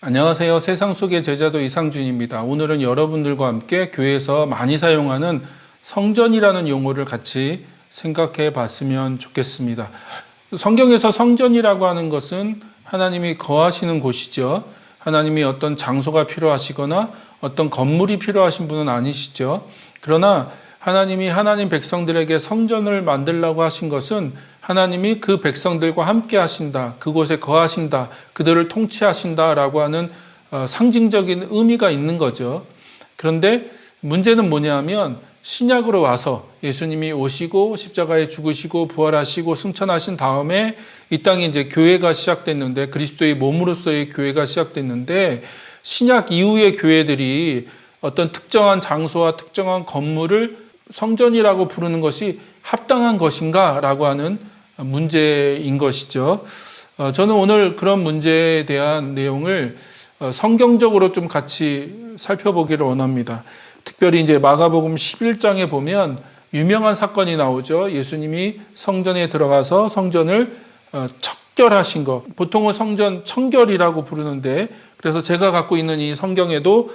안녕하세요. 세상 속의 제자도 이상준입니다. 오늘은 여러분들과 함께 교회에서 많이 사용하는 성전이라는 용어를 같이 생각해 봤으면 좋겠습니다. 성경에서 성전이라고 하는 것은 하나님이 거하시는 곳이죠. 하나님이 어떤 장소가 필요하시거나 어떤 건물이 필요하신 분은 아니시죠. 그러나 하나님이 하나님 백성들에게 성전을 만들라고 하신 것은 하나님이 그 백성들과 함께 하신다, 그곳에 거하신다, 그들을 통치하신다라고 하는 상징적인 의미가 있는 거죠. 그런데 문제는 뭐냐면 신약으로 와서 예수님이 오시고 십자가에 죽으시고 부활하시고 승천하신 다음에 이 땅에 이제 교회가 시작됐는데, 그리스도의 몸으로서의 교회가 시작됐는데, 신약 이후의 교회들이 어떤 특정한 장소와 특정한 건물을 성전이라고 부르는 것이 합당한 것인가 라고 하는 문제인 것이죠. 저는 오늘 그런 문제에 대한 내용을 성경적으로 좀 같이 살펴보기를 원합니다. 특별히 이제 마가복음 11장에 보면 유명한 사건이 나오죠. 예수님이 성전에 들어가서 성전을 척결하신 것. 보통은 성전 청결이라고 부르는데, 그래서 제가 갖고 있는 이 성경에도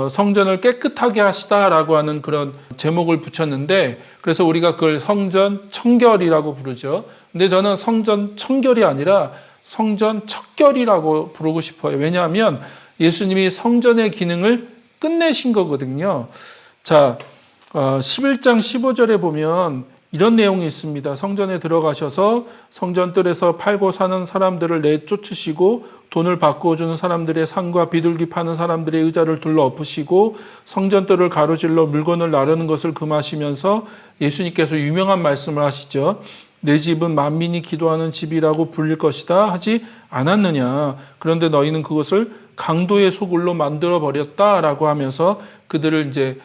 성전을 깨끗하게 하시다라고 하는 그런 제목을 붙였는데, 그래서 우리가 그걸 성전 청결이라고 부르죠. 근데 저는 성전 청결이 아니라 성전 척결이라고 부르고 싶어요. 왜냐하면 예수님이 성전의 기능을 끝내신 거거든요. 자, 11장 15절에 보면 이런 내용이 있습니다. 성전에 들어가셔서 성전뜰에서 팔고 사는 사람들을 내쫓으시고 돈을 바꾸어주는 사람들의 상과 비둘기 파는 사람들의 의자를 둘러 엎으시고 성전뜰을 가로질러 물건을 나르는 것을 금하시면서 예수님께서 유명한 말씀을 하시죠. 내 집은 만민이 기도하는 집이라고 불릴 것이다 하지 않았느냐. 그런데 너희는 그것을 강도의 소굴로 만들어 버렸다라고 하면서 그들을 이제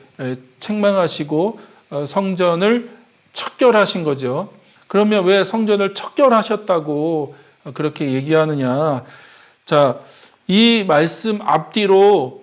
책망하시고 성전을 척결하신 거죠. 그러면 왜 성전을 척결하셨다고 그렇게 얘기하느냐? 자, 이 말씀 앞뒤로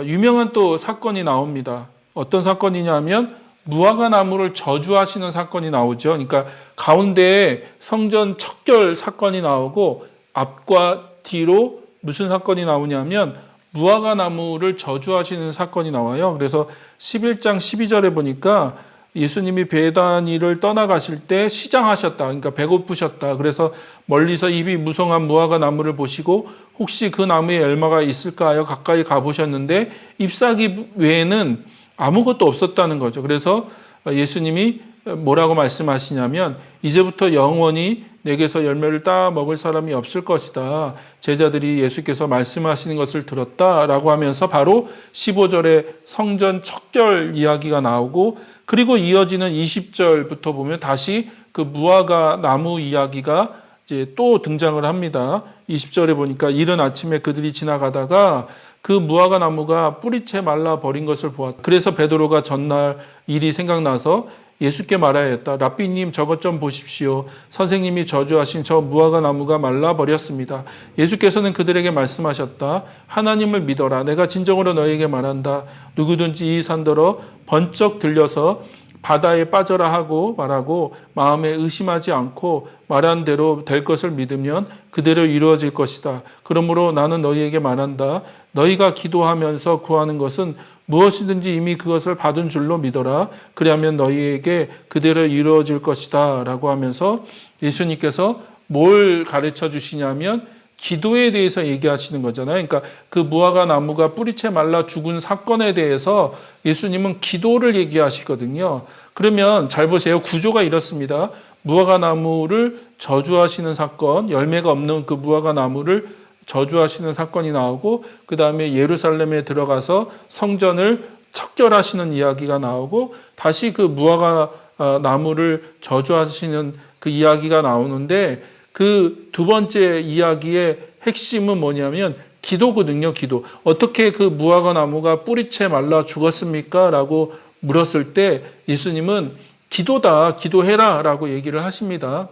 유명한 또 사건이 나옵니다. 어떤 사건이냐면 무화과 나무를 저주하시는 사건이 나오죠. 그러니까 가운데에 성전 척결 사건이 나오고 앞과 뒤로 무슨 사건이 나오냐면 무화과 나무를 저주하시는 사건이 나와요. 그래서 11장 12절에 보니까 예수님이 베다니를 떠나가실 때 시장하셨다. 그러니까 배고프셨다. 그래서 멀리서 잎이 무성한 무화과 나무를 보시고 혹시 그 나무에 열매가 있을까 하여 가까이 가보셨는데 잎사귀 외에는 아무것도 없었다는 거죠. 그래서 예수님이 뭐라고 말씀하시냐면 이제부터 영원히 내게서 열매를 따 먹을 사람이 없을 것이다. 제자들이 예수께서 말씀하시는 것을 들었다라고 하면서 바로 15절에 성전 척결 이야기가 나오고, 그리고 이어지는 20절부터 보면 다시 그 무화과 나무 이야기가 이제 또 등장을 합니다. 20절에 보니까 이른 아침에 그들이 지나가다가 그 무화과 나무가 뿌리채 말라 버린 것을 보았다. 그래서 베드로가 전날 일이 생각나서 예수께 말하였다. 랍비님, 저것 좀 보십시오. 선생님이 저주하신 저 무화과 나무가 말라 버렸습니다. 예수께서는 그들에게 말씀하셨다. 하나님을 믿어라. 내가 진정으로 너에게 말한다. 누구든지 이 산더러 번쩍 들려서 바다에 빠져라 하고 말하고 마음에 의심하지 않고 말한 대로 될 것을 믿으면 그대로 이루어질 것이다. 그러므로 나는 너희에게 말한다. 너희가 기도하면서 구하는 것은 무엇이든지 이미 그것을 받은 줄로 믿어라. 그리하면 너희에게 그대로 이루어질 것이다 라고 하면서 예수님께서 뭘 가르쳐 주시냐면 기도에 대해서 얘기하시는 거잖아요. 그러니까 그 무화과 나무가 뿌리채 말라 죽은 사건에 대해서 예수님은 기도를 얘기하시거든요. 그러면 잘 보세요. 구조가 이렇습니다. 무화과 나무를 저주하시는 사건, 열매가 없는 그 무화과 나무를 저주하시는 사건이 나오고, 그 다음에 예루살렘에 들어가서 성전을 척결하시는 이야기가 나오고, 다시 그 무화과 나무를 저주하시는 그 이야기가 나오는데, 그 두 번째 이야기의 핵심은 뭐냐면 기도거든요. 기도. 어떻게 그 무화과 나무가 뿌리채 말라 죽었습니까? 라고 물었을 때 예수님은 기도다, 기도해라 라고 얘기를 하십니다.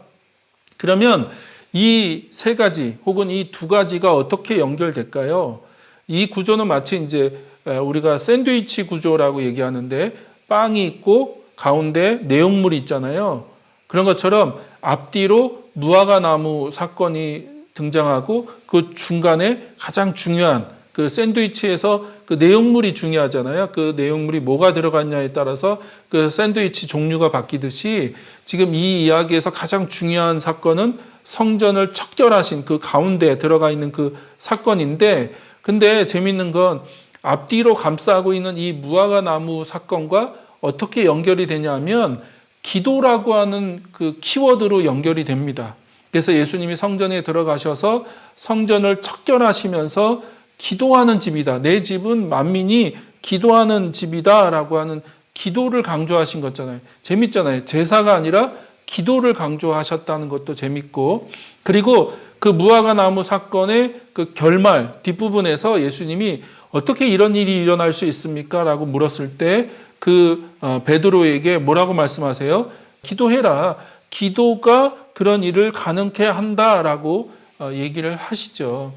그러면 이 세 가지 혹은 이 두 가지가 어떻게 연결될까요? 이 구조는 마치 이제 우리가 샌드위치 구조라고 얘기하는데 빵이 있고 가운데 내용물이 있잖아요. 그런 것처럼 앞뒤로 무화과 나무 사건이 등장하고 그 중간에 가장 중요한 그 샌드위치에서 그 내용물이 중요하잖아요. 그 내용물이 뭐가 들어갔냐에 따라서 그 샌드위치 종류가 바뀌듯이 지금 이 이야기에서 가장 중요한 사건은 성전을 척결하신 그 가운데 들어가 있는 그 사건인데, 근데 재밌는 건 앞뒤로 감싸고 있는 이 무화과 나무 사건과 어떻게 연결이 되냐면 기도라고 하는 그 키워드로 연결이 됩니다. 그래서 예수님이 성전에 들어가셔서 성전을 척결하시면서 기도하는 집이다. 내 집은 만민이 기도하는 집이다라고 하는 기도를 강조하신 거잖아요. 재밌잖아요. 제사가 아니라 기도를 강조하셨다는 것도 재밌고, 그리고 그 무화과 나무 사건의 그 결말 뒷부분에서 예수님이 어떻게 이런 일이 일어날 수 있습니까? 라고 물었을 때 그 베드로에게 뭐라고 말씀하세요? 기도해라. 기도가 그런 일을 가능케 한다라고 얘기를 하시죠.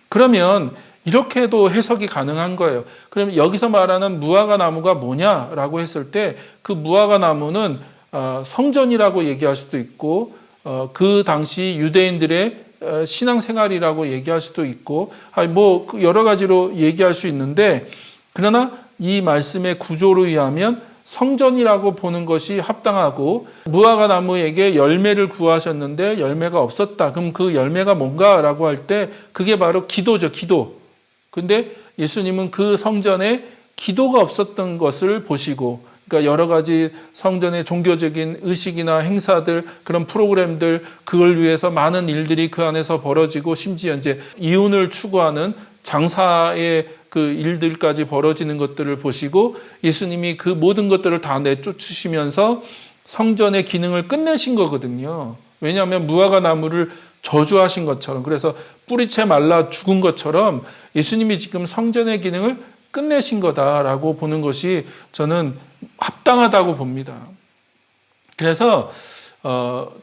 그러면 이렇게도 해석이 가능한 거예요. 그럼 여기서 말하는 무화과 나무가 뭐냐라고 했을 때 그 무화과 나무는 성전이라고 얘기할 수도 있고 그 당시 유대인들의 신앙생활이라고 얘기할 수도 있고 뭐 여러 가지로 얘기할 수 있는데, 그러나 이 말씀의 구조로 의하면 성전이라고 보는 것이 합당하고, 무화과 나무에게 열매를 구하셨는데 열매가 없었다. 그럼 그 열매가 뭔가라고 할 때 그게 바로 기도죠. 기도. 근데 예수님은 그 성전에 기도가 없었던 것을 보시고, 그러니까 여러 가지 성전의 종교적인 의식이나 행사들, 그런 프로그램들, 그걸 위해서 많은 일들이 그 안에서 벌어지고, 심지어 이제 이윤을 추구하는 장사의 그 일들까지 벌어지는 것들을 보시고 예수님이 그 모든 것들을 다 내쫓으시면서 성전의 기능을 끝내신 거거든요. 왜냐하면 무화과 나무를 저주하신 것처럼, 그래서 뿌리채 말라 죽은 것처럼 예수님이 지금 성전의 기능을 끝내신 거다라고 보는 것이 저는 합당하다고 봅니다. 그래서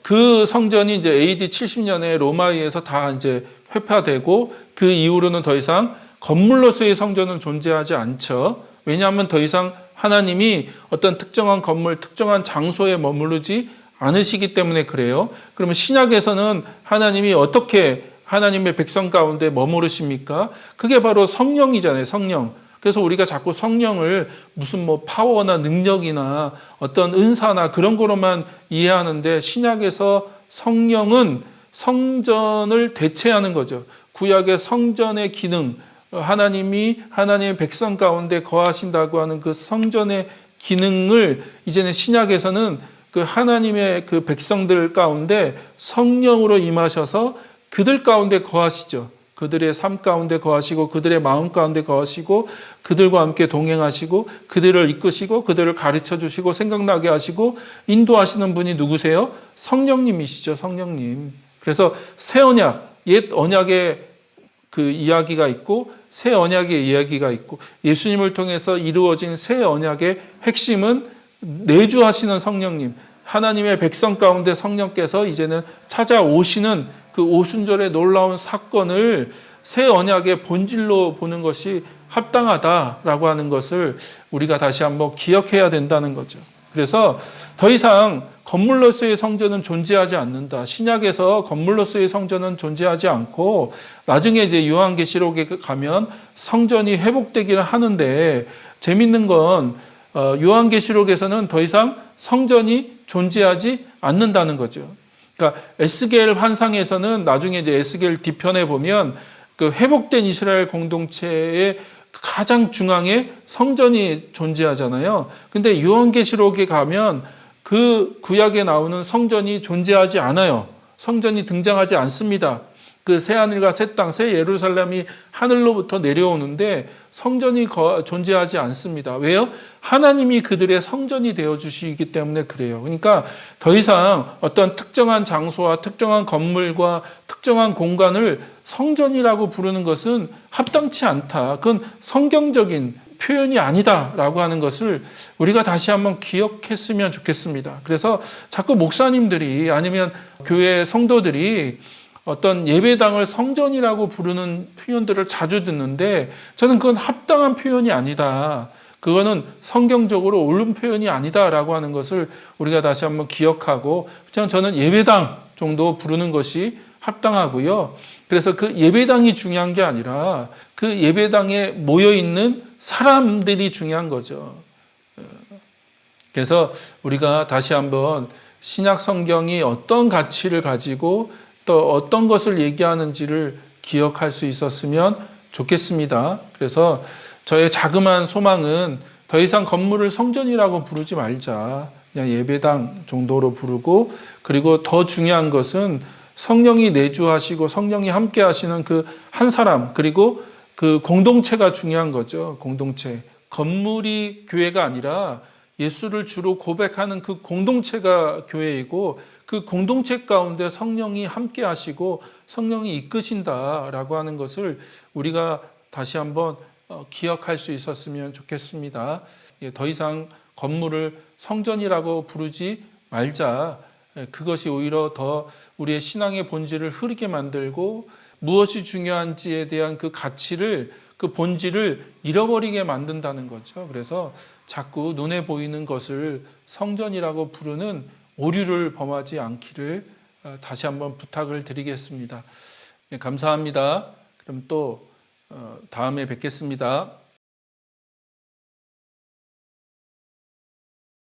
그 성전이 이제 AD 70년에 로마에서 다 이제 회파되고, 그 이후로는 더 이상 건물로서의 성전은 존재하지 않죠. 왜냐하면 더 이상 하나님이 어떤 특정한 건물, 특정한 장소에 머무르지 않으시기 때문에 그래요. 그러면 신약에서는 하나님이 어떻게 하나님의 백성 가운데 머무르십니까? 그게 바로 성령이잖아요, 성령. 그래서 우리가 자꾸 성령을 무슨 뭐 파워나 능력이나 어떤 은사나 그런 거로만 이해하는데, 신약에서 성령은 성전을 대체하는 거죠. 구약의 성전의 기능, 하나님이 하나님의 백성 가운데 거하신다고 하는 그 성전의 기능을 이제는 신약에서는 그 하나님의 그 백성들 가운데 성령으로 임하셔서 그들 가운데 거하시죠. 그들의 삶 가운데 거하시고 그들의 마음 가운데 거하시고 그들과 함께 동행하시고 그들을 이끄시고 그들을 가르쳐 주시고 생각나게 하시고 인도하시는 분이 누구세요? 성령님이시죠. 성령님. 그래서 새 언약, 옛 언약의 그 이야기가 있고 새 언약의 이야기가 있고, 예수님을 통해서 이루어진 새 언약의 핵심은 내주하시는 성령님, 하나님의 백성 가운데 성령께서 이제는 찾아오시는 그 오순절의 놀라운 사건을 새 언약의 본질로 보는 것이 합당하다라고 하는 것을 우리가 다시 한번 기억해야 된다는 거죠. 그래서 더 이상 건물로서의 성전은 존재하지 않는다. 신약에서 건물로서의 성전은 존재하지 않고 나중에 이제 요한계시록에 가면 성전이 회복되기는 하는데, 재밌는 건 요한계시록에서는 더 이상 성전이 존재하지 않는다는 거죠. 그러니까 에스겔 환상에서는 나중에 이제 에스겔 뒤편에 보면 그 회복된 이스라엘 공동체의 가장 중앙에 성전이 존재하잖아요. 근데 요한계시록에 가면 그 구약에 나오는 성전이 존재하지 않아요. 성전이 등장하지 않습니다. 그 새하늘과 새 땅, 새 예루살렘이 하늘로부터 내려오는데 성전이 존재하지 않습니다. 왜요? 하나님이 그들의 성전이 되어주시기 때문에 그래요. 그러니까 더 이상 어떤 특정한 장소와 특정한 건물과 특정한 공간을 성전이라고 부르는 것은 합당치 않다. 그건 성경적인 표현이 아니다라고 하는 것을 우리가 다시 한번 기억했으면 좋겠습니다. 그래서 자꾸 목사님들이 아니면 교회 성도들이 어떤 예배당을 성전이라고 부르는 표현들을 자주 듣는데, 저는 그건 합당한 표현이 아니다. 그거는 성경적으로 옳은 표현이 아니다라고 하는 것을 우리가 다시 한번 기억하고, 그냥 저는 예배당 정도 부르는 것이 합당하고요. 그래서 그 예배당이 중요한 게 아니라 그 예배당에 모여 있는 사람들이 중요한 거죠. 그래서 우리가 다시 한번 신약 성경이 어떤 가치를 가지고 또 어떤 것을 얘기하는지를 기억할 수 있었으면 좋겠습니다. 그래서 저의 자그마한 소망은 더 이상 건물을 성전이라고 부르지 말자. 그냥 예배당 정도로 부르고, 그리고 더 중요한 것은 성령이 내주하시고 성령이 함께 하시는 그 한 사람, 그리고 그 공동체가 중요한 거죠. 공동체. 건물이 교회가 아니라 예수를 주로 고백하는 그 공동체가 교회이고, 그 공동체 가운데 성령이 함께 하시고 성령이 이끄신다라고 하는 것을 우리가 다시 한번 기억할 수 있었으면 좋겠습니다. 더 이상 건물을 성전이라고 부르지 말자. 그것이 오히려 더 우리의 신앙의 본질을 흐리게 만들고, 무엇이 중요한지에 대한 그 가치를, 그 본질을 잃어버리게 만든다는 거죠. 그래서 자꾸 눈에 보이는 것을 성전이라고 부르는 오류를 범하지 않기를 다시 한번 부탁을 드리겠습니다. 감사합니다. 그럼 또 다음에 뵙겠습니다.